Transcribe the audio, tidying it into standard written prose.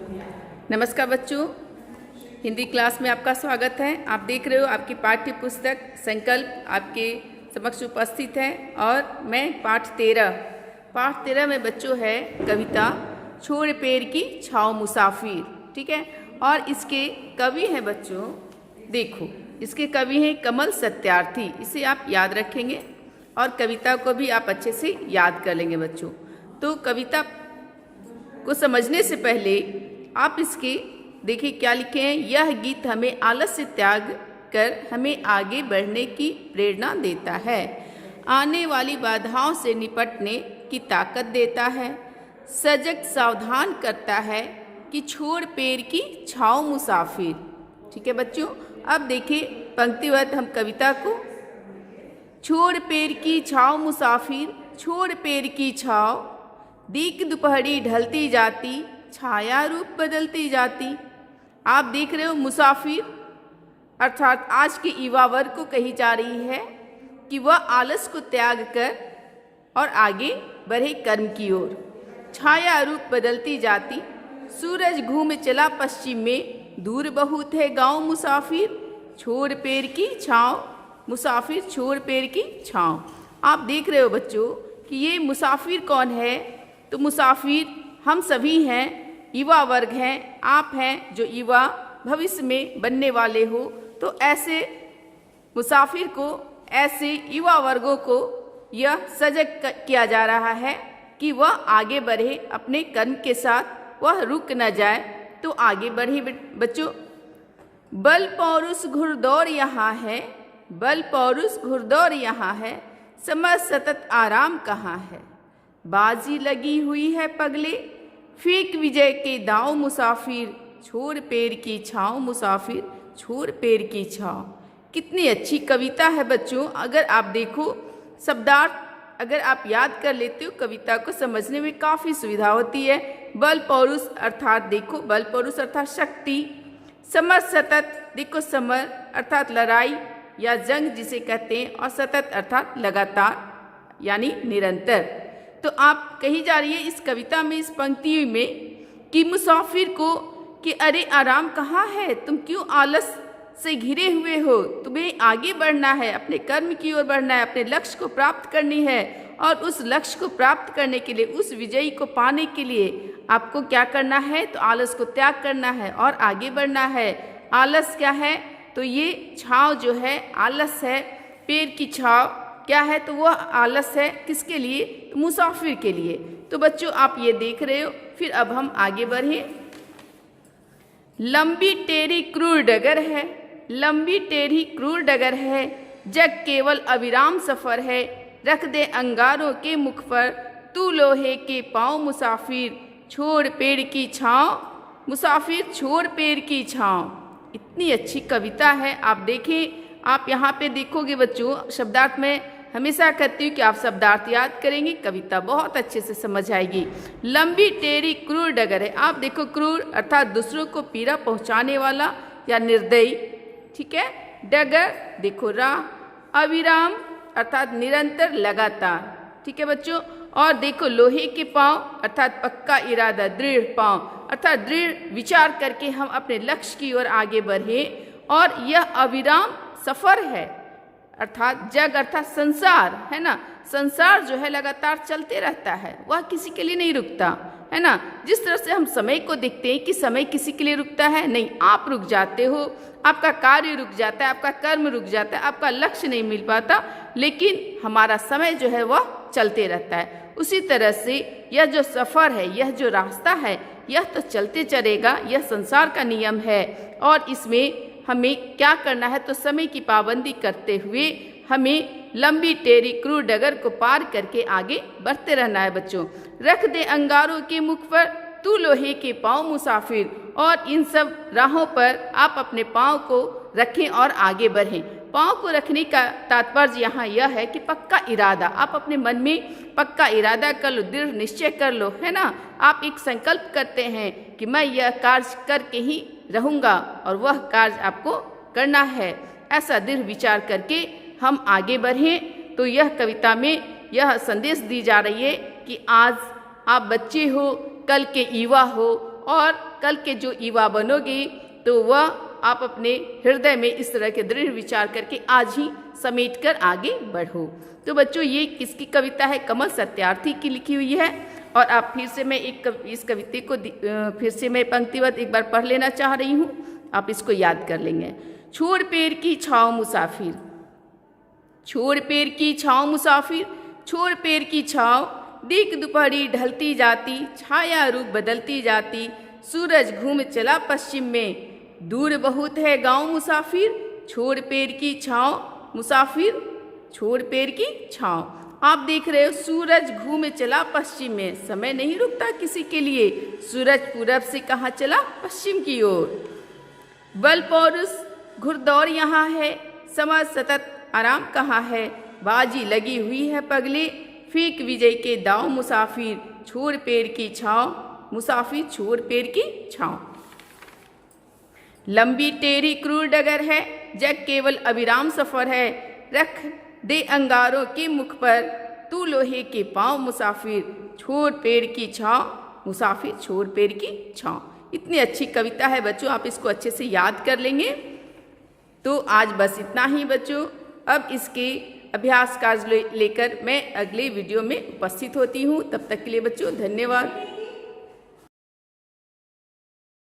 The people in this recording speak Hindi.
नमस्कार बच्चों, हिंदी क्लास में आपका स्वागत है। आप देख रहे हो आपकी पाठ्य पुस्तक संकल्प आपके समक्ष उपस्थित है और मैं पाठ 13 में बच्चों है कविता छोड़ पेड़ की छाँव मुसाफिर। ठीक है, और इसके कवि हैं बच्चों, देखो इसके कवि हैं कमल सत्यार्थी। इसे आप याद रखेंगे और कविता को भी आप अच्छे से याद कर लेंगे बच्चों। तो कविता को समझने से पहले आप इसके देखिए क्या लिखे हैं। यह गीत हमें आलस्य त्याग कर हमें आगे बढ़ने की प्रेरणा देता है, आने वाली बाधाओं से निपटने की ताकत देता है, सजग सावधान करता है कि छोड़ पेड़ की छाँव मुसाफिर। ठीक है बच्चों, अब देखिए पंक्तिबद्ध हम कविता को। छोड़ पेड़ की छाँव मुसाफिर, छोड़ पेड़ की छाँव, दीक दोपहरी ढलती जाती, छाया रूप बदलती जाती। आप देख रहे हो मुसाफिर अर्थात आज के युवा वर्ग को कही जा रही है कि वह आलस को त्याग कर और आगे बढ़े कर्म की ओर। छाया रूप बदलती जाती, सूरज घूम चला पश्चिम में, दूर बहुत है गांव मुसाफिर, छोड़ पेड़ की छाँव मुसाफिर, छोड़ पेड़ की छाँव। आप देख रहे हो बच्चों कि ये मुसाफिर कौन है। तो मुसाफिर हम सभी हैं, युवा वर्ग हैं, आप हैं जो युवा भविष्य में बनने वाले हो। तो ऐसे मुसाफिर को, ऐसे युवा वर्गों को यह सजग किया जा रहा है कि वह आगे बढ़े अपने कर्म के साथ, वह रुक न जाए। तो आगे बढ़े बच्चों। बल पौरुष घुड़दौड़ यहाँ है, बल पौरुष घुड़दौड़ यहाँ है, समर सतत आराम कहाँ है, बाजी लगी हुई है पगले, फेंक विजय के दांव मुसाफिर, छोड़ पेड़ की छाँव मुसाफिर, छोड़ पेड़ की छाँव। कितनी अच्छी कविता है बच्चों। अगर आप देखो शब्दार्थ अगर आप याद कर लेते हो, कविता को समझने में काफ़ी सुविधा होती है। बल पौरुष अर्थात देखो, बल पौरुष अर्थात शक्ति, समर सतत देखो, समर अर्थात लड़ाई या जंग जिसे कहते हैं, और सतत अर्थात लगातार यानी निरंतर। तो आप कही जा रही है इस कविता में, इस पंक्ति में कि मुसाफिर को कि अरे आराम कहाँ है, तुम क्यों आलस से घिरे हुए हो, तुम्हें आगे बढ़ना है, अपने कर्म की ओर बढ़ना है, अपने लक्ष्य को प्राप्त करनी है। और उस लक्ष्य को प्राप्त करने के लिए, उस विजयी को पाने के लिए आपको क्या करना है, तो आलस को त्याग करना है और आगे बढ़ना है। आलस क्या है, तो ये छाँव जो है आलस है, पेड़ की छाँव क्या है, तो वह आलस है किसके लिए, तो मुसाफिर के लिए। तो बच्चों आप ये देख रहे हो। फिर अब हम आगे बढ़ें। लंबी टेढ़ी क्रूर डगर है, लंबी टेढ़ी क्रूर डगर है, जग केवल अविराम सफ़र है, रख दे अंगारों के मुख पर तू लोहे के पाँव मुसाफिर, छोड़ पेड़ की छाँव मुसाफिर, छोड़ पेड़ की छाँव। इतनी अच्छी कविता है। आप देखें, आप यहाँ पे देखोगे बच्चों, शब्दार्थ में हमेशा कहती हूँ कि आप शब्दार्थ याद करेंगे, कविता बहुत अच्छे से समझ आएगी। लंबी टेढ़ी क्रूर डगर है। आप देखो, क्रूर अर्थात दूसरों को पीड़ा पहुँचाने वाला या निर्दयी। ठीक है, डगर देखो राह, अविराम अर्थात निरंतर लगातार। ठीक है बच्चों, और देखो लोहे के पाँव अर्थात पक्का इरादा, दृढ़ पाँव अर्थात दृढ़ विचार करके हम अपने लक्ष्य की ओर आगे बढ़े। और यह अविराम सफ़र है अर्थात जग अर्थात संसार है ना, संसार जो है लगातार चलते रहता है, वह किसी के लिए नहीं रुकता है ना। जिस तरह से हम समय को देखते हैं कि समय किसी के लिए रुकता है, नहीं, आप रुक जाते हो, आपका कार्य रुक जाता है, आपका कर्म रुक जाता है, आपका लक्ष्य नहीं मिल पाता, लेकिन हमारा समय जो है वह चलते रहता है। उसी तरह से यह जो सफ़र है, यह जो रास्ता है, यह तो चलते चलेगा, यह संसार का नियम है। और इसमें हमें क्या करना है, तो समय की पाबंदी करते हुए हमें लंबी टेढ़ी क्रूर डगर को पार करके आगे बढ़ते रहना है बच्चों। रख दे अंगारों के मुख पर तू लोहे के पाँव मुसाफिर, और इन सब राहों पर आप अपने पाँव को रखें और आगे बढ़ें। पाँव को रखने का तात्पर्य यहाँ यह है कि पक्का इरादा, आप अपने मन में पक्का इरादा कर लो, दृढ़ निश्चय कर लो, है ना। आप एक संकल्प करते हैं कि मैं यह कार्य करके ही रहूँगा, और वह कार्य आपको करना है। ऐसा दृढ़ विचार करके हम आगे बढ़ें। तो यह कविता में यह संदेश दी जा रही है कि आज आप बच्चे हो, कल के युवा हो, और कल के जो युवा बनोगे तो वह आप अपने हृदय में इस तरह के दृढ़ विचार करके आज ही समेट कर आगे बढ़ो। तो बच्चों ये किसकी कविता है? कमल सत्यार्थी की लिखी हुई है। और आप फिर से मैं इस कविता को फिर से मैं पंक्तिबद्ध एक बार पढ़ लेना चाह रही हूँ, आप इसको याद कर लेंगे। छोड़ पेड़ की छाँव मुसाफिर, छोड़ पेड़ की छाँव मुसाफिर, छोड़ पेड़ की छाँव, देख दोपहरी ढलती जाती, छाया रूप बदलती जाती, सूरज घूम चला पश्चिम में, दूर बहुत है गांव मुसाफिर, छोड़ पेड़ की छाँव मुसाफिर, छोड़ पेड़ की छाँव। आप देख रहे हो सूरज घूम चला पश्चिम में, समय नहीं रुकता किसी के लिए, सूरज पूरब से कहाँ चला? पश्चिम की ओर। बल पौरुष घुड़दौड़ यहाँ है, समझ सतत आराम कहाँ है, बाजी लगी हुई है पगले, फेंक विजय के दाव मुसाफिर, छोड़ पेड़ की छाँव मुसाफिर, छोड़ पेड़ की छाँव। लंबी टेढ़ी क्रूर डगर है, जग केवल अविराम सफर है, रख दे अंगारों के मुख पर तू लोहे के पाँव मुसाफिर, छोड़ पेड़ की छाँव मुसाफिर, छोड़ पेड़ की छाँव। इतनी अच्छी कविता है बच्चों, आप इसको अच्छे से याद कर लेंगे। तो आज बस इतना ही बच्चों, अब इसके अभ्यास कार्य लेकर मैं अगले वीडियो में उपस्थित होती हूँ। तब तक के लिए बच्चों धन्यवाद।